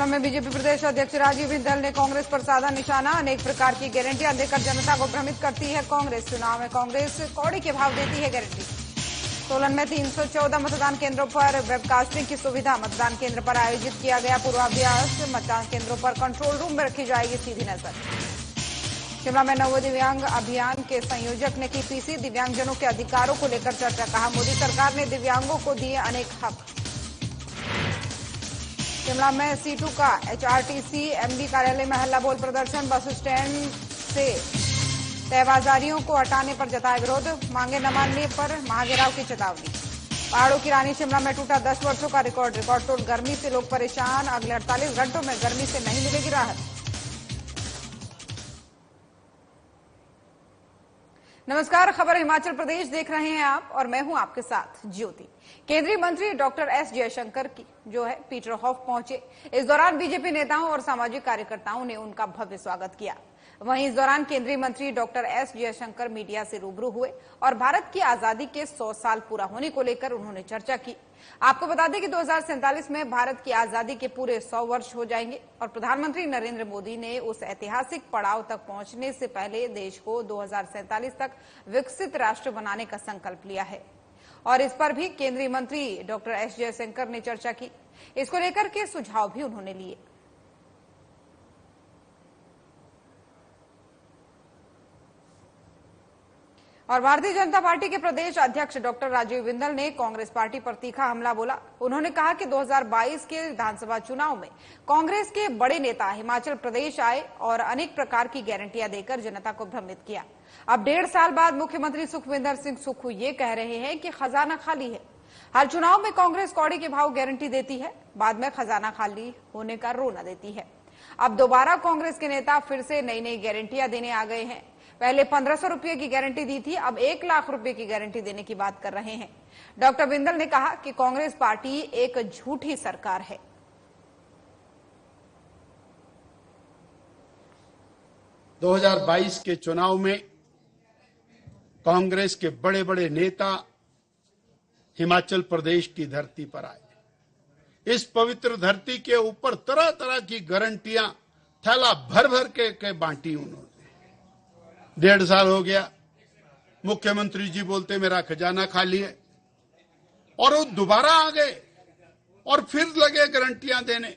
शिमला में बीजेपी प्रदेश अध्यक्ष राजीव बिंदल ने कांग्रेस पर साधा निशाना। अनेक प्रकार की गारंटियां देकर जनता को भ्रमित करती है कांग्रेस। चुनाव में कांग्रेस कौड़ी के भाव देती है गारंटी। सोलन में 314 मतदान केंद्रों पर वेबकास्टिंग की सुविधा। मतदान केंद्र पर आयोजित किया गया पूर्वाभ्यास। मतदान केंद्रों पर कंट्रोल रूम में रखी जाएगी सीधी नजर। शिमला में नव दिव्यांग अभियान के संयोजक ने की पीसी। दिव्यांगजनों के अधिकारों को लेकर चर्चा। कहा, मोदी सरकार ने दिव्यांगों को दिए अनेक हक। शिमला में C2 का HRTC MD कार्यालय में हल्ला बोल प्रदर्शन। बस स्टैंड से तयबाजारियों को हटाने पर जताया विरोध। मांगे न मानने पर महाघेराव की चेतावनी। पहाड़ों की रानी शिमला में टूटा 10 वर्षों का रिकॉर्ड तोड़ गर्मी से लोग परेशान। अगले 48 घंटों में गर्मी से नहीं मिलेगी राहत। नमस्कार, खबर हिमाचल प्रदेश देख रहे हैं आप और मैं हूं आपके साथ ज्योति। केंद्रीय मंत्री डॉक्टर एस जयशंकर की जो है पीटरहॉफ पहुंचे। इस दौरान बीजेपी नेताओं और सामाजिक कार्यकर्ताओं ने उनका भव्य स्वागत किया। वहीं इस दौरान केंद्रीय मंत्री डॉक्टर एस जयशंकर मीडिया से रूबरू हुए और भारत की आजादी के 100 साल पूरा होने को लेकर उन्होंने चर्चा की। आपको बता दें कि 2047 में भारत की आजादी के पूरे 100 वर्ष हो जाएंगे और प्रधानमंत्री नरेंद्र मोदी ने उस ऐतिहासिक पड़ाव तक पहुंचने से पहले देश को 2047 तक विकसित राष्ट्र बनाने का संकल्प लिया है और इस पर भी केंद्रीय मंत्री डॉक्टर एस जयशंकर ने चर्चा की। इसको लेकर के सुझाव भी उन्होंने लिए। और भारतीय जनता पार्टी के प्रदेश अध्यक्ष डॉक्टर राजीव बिंदल ने कांग्रेस पार्टी पर तीखा हमला बोला। उन्होंने कहा कि 2022 के विधानसभा चुनाव में कांग्रेस के बड़े नेता हिमाचल प्रदेश आए और अनेक प्रकार की गारंटियां देकर जनता को भ्रमित किया। अब 1.5 साल बाद मुख्यमंत्री सुखविंदर सिंह सुक्खू ये कह रहे हैं कि खजाना खाली है। हर चुनाव में कांग्रेस कौड़ी के भाव गारंटी देती है, बाद में खजाना खाली होने का रोना देती है। अब दोबारा कांग्रेस के नेता फिर से नई नई गारंटियां देने आ गए हैं। पहले 1500 रुपये की गारंटी दी थी, अब 1 लाख रुपए की गारंटी देने की बात कर रहे हैं। डॉक्टर बिंदल ने कहा कि कांग्रेस पार्टी एक झूठी सरकार है। – 2022 के चुनाव में कांग्रेस के बड़े बड़े नेता हिमाचल प्रदेश की धरती पर आए। इस पवित्र धरती के ऊपर तरह तरह की गारंटियां थैला भर भर के बांटी उन्होंने। 1.5 साल हो गया, मुख्यमंत्री जी बोलते मेरा खजाना खाली है और वो दोबारा आ गए और फिर लगे गारंटियां देने।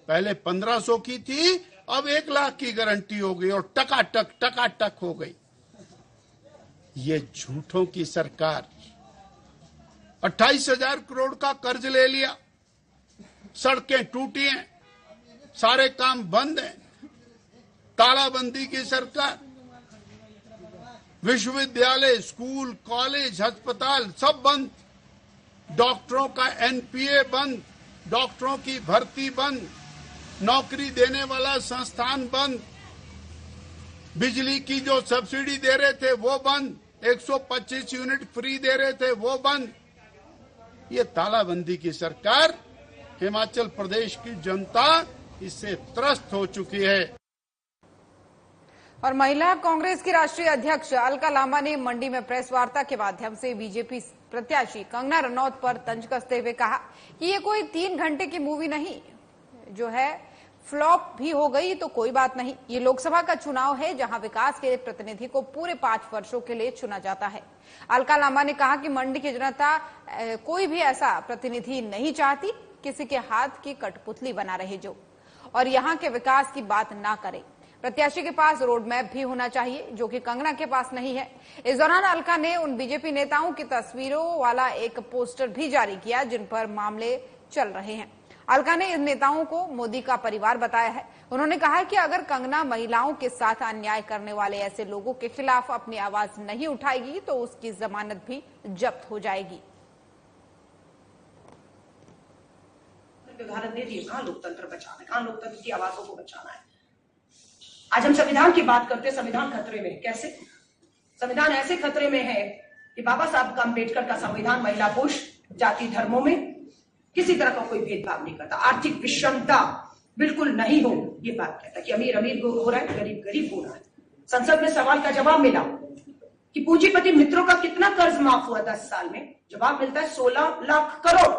पहले 1500 की थी, अब 1 लाख की गारंटी हो गई और टकाटक हो गई। ये झूठों की सरकार। 28,000 करोड़ का कर्ज ले लिया, सड़कें टूटी हैं, सारे काम बंद हैं, तालाबंदी की सरकार। विश्वविद्यालय, स्कूल, कॉलेज, अस्पताल सब बंद। डॉक्टरों का NPA बंद, डॉक्टरों की भर्ती बंद, नौकरी देने वाला संस्थान बंद, बिजली की जो सब्सिडी दे रहे थे वो बंद, 125 यूनिट फ्री दे रहे थे वो बंद। ये तालाबंदी की सरकार, हिमाचल प्रदेश की जनता इससे त्रस्त हो चुकी है। और महिला कांग्रेस की राष्ट्रीय अध्यक्ष अलका लांबा ने मंडी में प्रेस वार्ता के माध्यम से बीजेपी प्रत्याशी कंगना रनौत पर तंज कसते हुए कहा कि ये कोई 3 घंटे की मूवी नहीं जो है फ्लॉप भी हो गई तो कोई बात नहीं। ये लोकसभा का चुनाव है जहां विकास के प्रतिनिधि को पूरे 5 वर्षों के लिए चुना जाता है। अलका लांबा ने कहा कि मंडी की जनता कोई भी ऐसा प्रतिनिधि नहीं चाहती किसी के हाथ की कठपुतली बना रहे जो, और यहाँ के विकास की बात ना करे। प्रत्याशी के पास रोड मैप भी होना चाहिए जो कि कंगना के पास नहीं है। इस दौरान अलका ने उन बीजेपी नेताओं की तस्वीरों वाला एक पोस्टर भी जारी किया जिन पर मामले चल रहे हैं। अलका ने इन नेताओं को मोदी का परिवार बताया है। उन्होंने कहा कि अगर कंगना महिलाओं के साथ अन्याय करने वाले ऐसे लोगों के खिलाफ अपनी आवाज नहीं उठाएगी तो उसकी जमानत भी जब्त हो जाएगी। उदाहरण दे दिए, कहां लोकतंत्र बचाना है, कहां लोकतंत्र की आवाजों को बचाना है। आज हम संविधान की बात करते हैं, संविधान खतरे में। कैसे? संविधान ऐसे खतरे में है कि बाबा साहब अम्बेडकर का संविधान महिला पुरुष जाति धर्मों में किसी तरह का कोई भेदभाव नहीं करता। आर्थिक विषमता बिल्कुल नहीं हो, ये बात कहता है कि अमीर अमीर हो रहा है, गरीब गरीब हो रहा है। संसद में सवाल का जवाब मिला कि पूंजीपति मित्रों का कितना कर्ज माफ हुआ 10 साल में। जवाब मिलता है 16 लाख करोड़।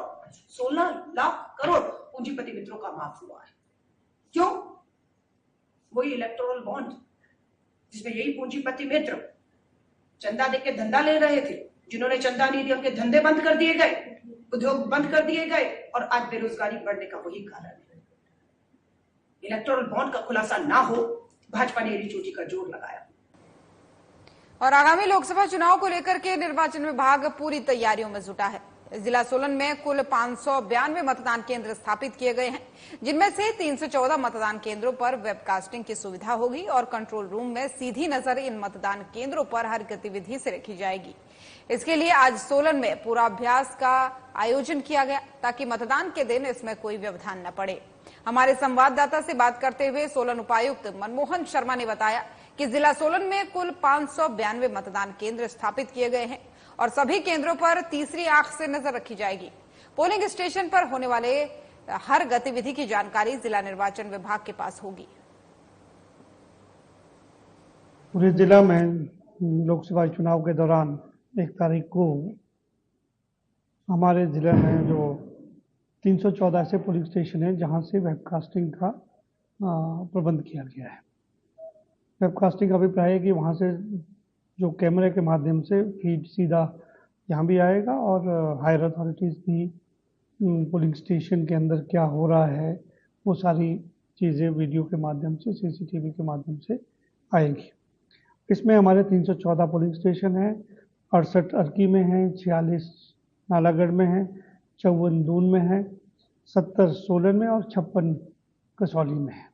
16 लाख करोड़ पूंजीपति मित्रों का माफ हुआ है। क्यों? वही इलेक्टोरल बॉन्ड जिसमें यही पूंजीपति मित्र चंदा देके धंधा ले रहे थे, जिन्होंने चंदा नहीं दिया उनके धंधे बंद कर दिए गए, उद्योग बंद कर दिए गए और आज बेरोजगारी बढ़ने का वही कारण है। इलेक्टोरल बॉन्ड का खुलासा ना हो, भाजपा ने एड़ी चोटी का जोर लगाया। और आगामी लोकसभा चुनाव को लेकर के निर्वाचन विभाग पूरी तैयारियों में जुटा है। जिला सोलन में कुल 592 मतदान केंद्र स्थापित किए गए हैं, जिनमें से 314 मतदान केंद्रों पर वेबकास्टिंग की सुविधा होगी और कंट्रोल रूम में सीधी नजर इन मतदान केंद्रों पर हर गतिविधि से रखी जाएगी। इसके लिए आज सोलन में पूर्वाभ्यास का आयोजन किया गया ताकि मतदान के दिन इसमें कोई व्यवधान न पड़े। हमारे संवाददाता से बात करते हुए सोलन उपायुक्त मनमोहन शर्मा ने बताया कि जिला सोलन में कुल 592 मतदान केंद्र स्थापित किए गए हैं और सभी केंद्रों पर तीसरी आंख से नजर रखी जाएगी। पोलिंग स्टेशन पर होने वाले हर गतिविधि की जानकारी जिला निर्वाचन विभाग के पास होगी। पूरे जिला में लोकसभा चुनाव के दौरान 1 तारीख को हमारे जिले में जो 314 ऐसे पोलिंग स्टेशन हैं जहां से वेबकास्टिंग का प्रबंध किया गया है। वेबकास्टिंग का अभिप्राय है कि वहां से जो कैमरे के माध्यम से फीड सीधा यहाँ भी आएगा और हायर अथॉरिटीज़ भी पोलिंग स्टेशन के अंदर क्या हो रहा है वो सारी चीज़ें वीडियो के माध्यम से, सीसीटीवी के माध्यम से आएंगी। इसमें हमारे 314 पोलिंग स्टेशन हैं, 68 अर्की में हैं, 46 नालागढ़ में हैं, 54 दून में हैं, 70 सोलन में और 56 कसौली में है।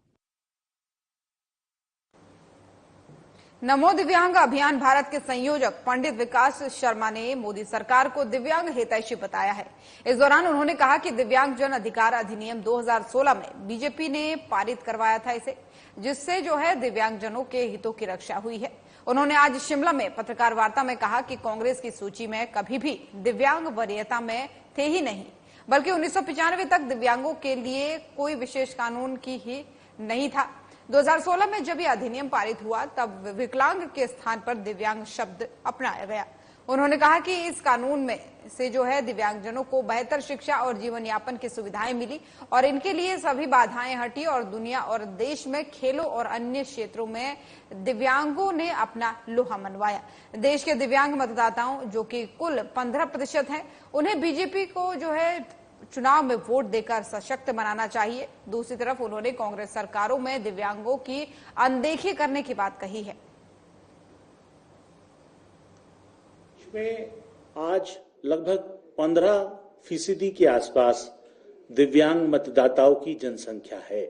नमो दिव्यांग अभियान भारत के संयोजक पंडित विकास शर्मा ने मोदी सरकार को दिव्यांग हितैषी बताया है। इस दौरान उन्होंने कहा कि दिव्यांग जन अधिकार अधिनियम 2016 में बीजेपी ने पारित करवाया था इसे, जिससे जो है दिव्यांगजनों के हितों की रक्षा हुई है। उन्होंने आज शिमला में पत्रकार वार्ता में कहा कि कांग्रेस की सूची में कभी भी दिव्यांग वरीयता में थे ही नहीं, बल्कि 1995 तक दिव्यांगों के लिए कोई विशेष कानून की ही नहीं था। 2016 में जब यह अधिनियम पारित हुआ तब विकलांग के स्थान पर दिव्यांग शब्द अपनाया गया। उन्होंने कहा कि इस कानून में से जो है दिव्यांगजनों को बेहतर शिक्षा और जीवन यापन की सुविधाएं मिली और इनके लिए सभी बाधाएं हटी और दुनिया और देश में खेलों और अन्य क्षेत्रों में दिव्यांगों ने अपना लोहा मनवाया। देश के दिव्यांग मतदाताओं जो कि कुल 15% हैं, उन्हें बीजेपी को जो है चुनाव में वोट देकर सशक्त बनाना चाहिए। दूसरी तरफ उन्होंने कांग्रेस सरकारों में दिव्यांगों की अनदेखी करने की बात कही है। इसमें आज लगभग 15% के आसपास दिव्यांग मतदाताओं की जनसंख्या है,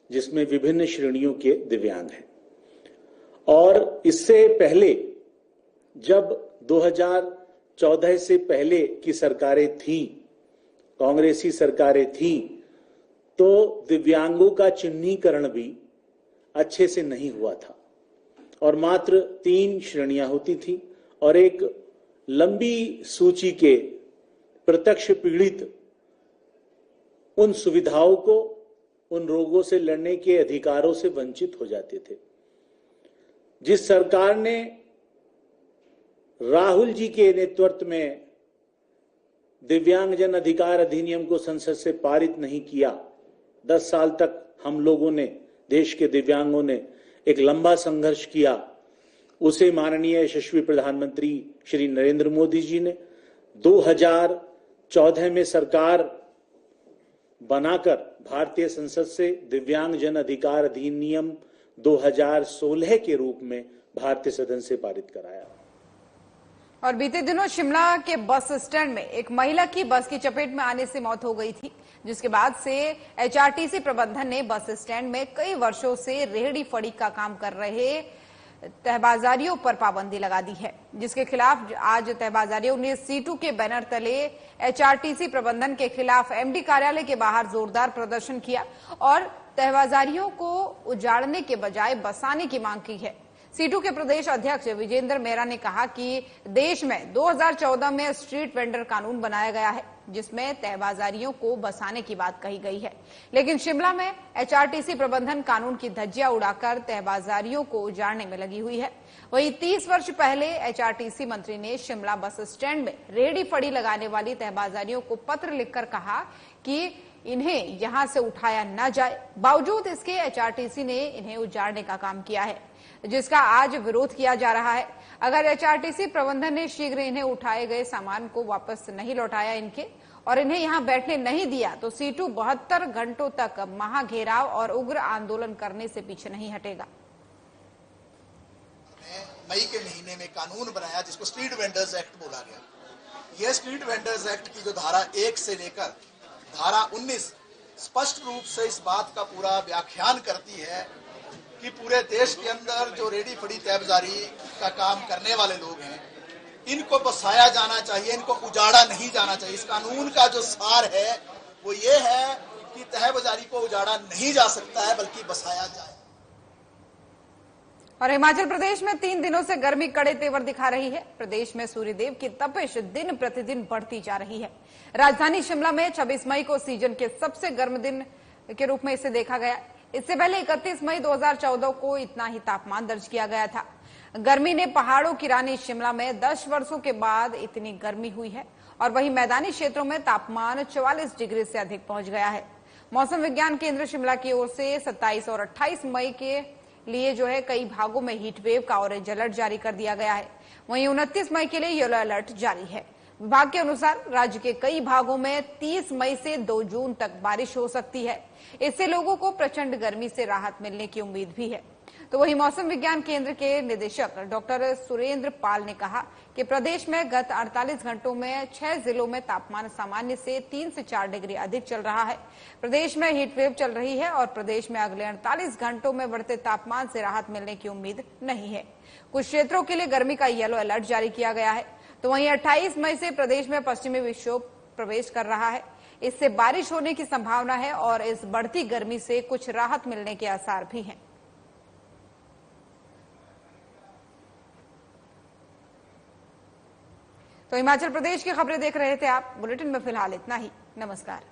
जिसमें विभिन्न श्रेणियों के दिव्यांग हैं। और इससे पहले जब 2014 से पहले की सरकारें थीं, कांग्रेसी सरकारें थीं, तो दिव्यांगों का चिन्हीकरण भी अच्छे से नहीं हुआ था और मात्र 3 श्रेणियां होती थी और एक लंबी सूची के प्रत्यक्ष पीड़ित उन सुविधाओं को, उन रोगों से लड़ने के अधिकारों से वंचित हो जाते थे। जिस सरकार ने राहुल जी के नेतृत्व में दिव्यांगजन अधिकार अधिनियम को संसद से पारित नहीं किया, 10 साल तक हम लोगों ने, देश के दिव्यांगों ने एक लंबा संघर्ष किया। उसे माननीय यशस्वी प्रधानमंत्री श्री नरेंद्र मोदी जी ने 2014 में सरकार बनाकर भारतीय संसद से दिव्यांगजन अधिकार अधिनियम 2016 के रूप में भारतीय सदन से पारित कराया। और बीते दिनों शिमला के बस स्टैंड में एक महिला की बस की चपेट में आने से मौत हो गई थी, जिसके बाद से एचआरटीसी प्रबंधन ने बस स्टैंड में कई वर्षों से रेहड़ी फड़ी का काम कर रहे तहबाजारियों पर पाबंदी लगा दी है, जिसके खिलाफ आज तहबाजारियों ने सीटू के बैनर तले एचआरटीसी प्रबंधन के खिलाफ एमडी कार्यालय के बाहर जोरदार प्रदर्शन किया और तहबाजारियों को उजाड़ने के बजाय बसाने की मांग की है। सीटू के प्रदेश अध्यक्ष विजेंद्र मेहरा ने कहा कि देश में 2014 में स्ट्रीट वेंडर कानून बनाया गया है, जिसमें तहबाजारियों को बसाने की बात कही गई है, लेकिन शिमला में एचआरटीसी प्रबंधन कानून की धज्जियां उड़ाकर तहबाजारियों को उजाड़ने में लगी हुई है। वहीं 30 वर्ष पहले एचआरटीसी मंत्री ने शिमला बस स्टैंड में रेहड़ी फड़ी लगाने वाली तहबाजारियों को पत्र लिखकर कहा कि इन्हें यहां से उठाया न जाए। बावजूद इसके एचआरटीसी ने इन्हें उजाड़ने का काम किया है, जिसका आज विरोध किया जा रहा है। अगर एचआरटीसी प्रबंधन ने शीघ्र इन्हें उठाए गए सामान को वापस नहीं लौटाया इनके और इन्हें यहां बैठने नहीं दिया तो सीटू 72 घंटों तक महाघेराव और उग्र आंदोलन करने से पीछे नहीं हटेगा। मई के महीने में कानून बनाया जिसको स्ट्रीट वेंडर्स एक्ट बोला गया। यह स्ट्रीट वेंडर्स एक्ट की जो धारा 1 से लेकर धारा 19 स्पष्ट रूप से इस बात का पूरा व्याख्यान करती है कि पूरे देश के अंदर जो रेडी फड़ी तैबजारी का काम करने वाले लोग हैं, इनको बसाया जाना चाहिए, इनको उजाड़ा नहीं जाना चाहिए। इस कानून का जो सार है वो ये है कि तहबाजारी को उजाड़ा नहीं जा सकता है, बल्कि बसाया जाए। और हिमाचल प्रदेश में 3 दिनों से गर्मी कड़े तेवर दिखा रही है। प्रदेश में सूर्यदेव की तपिश दिन प्रतिदिन बढ़ती जा रही है। राजधानी शिमला में 26 मई को सीजन के सबसे गर्म दिन के रूप में इसे देखा गया। इससे पहले 31 मई 2014 को इतना ही तापमान दर्ज किया गया था। गर्मी ने पहाड़ों की रानी शिमला में 10 वर्षों के बाद इतनी गर्मी हुई है और वहीं मैदानी क्षेत्रों में तापमान 44 डिग्री से अधिक पहुंच गया है। मौसम विज्ञान केंद्र शिमला की ओर से 27 और 28 मई के लिए जो है कई भागों में हीट वेव का ऑरेंज अलर्ट जारी कर दिया गया है। वहीं 29 मई के लिए येलो अलर्ट जारी है। विभाग के अनुसार राज्य के कई भागों में 30 मई से 2 जून तक बारिश हो सकती है। इससे लोगों को प्रचंड गर्मी से राहत मिलने की उम्मीद भी है। तो वहीं मौसम विज्ञान केंद्र के निदेशक डॉक्टर सुरेंद्र पाल ने कहा कि प्रदेश में गत 48 घंटों में 6 जिलों में तापमान सामान्य से 3 से 4 डिग्री अधिक चल रहा है। प्रदेश में हीट वेव चल रही है और प्रदेश में अगले 48 घंटों में बढ़ते तापमान से राहत मिलने की उम्मीद नहीं है। कुछ क्षेत्रों के लिए गर्मी का येलो अलर्ट जारी किया गया है। तो वहीं 28 मई से प्रदेश में पश्चिमी विक्षोभ प्रवेश कर रहा है। इससे बारिश होने की संभावना है और इस बढ़ती गर्मी से कुछ राहत मिलने के आसार भी हैं। तो हिमाचल प्रदेश की खबरें देख रहे थे आप। बुलेटिन में फिलहाल इतना ही। नमस्कार।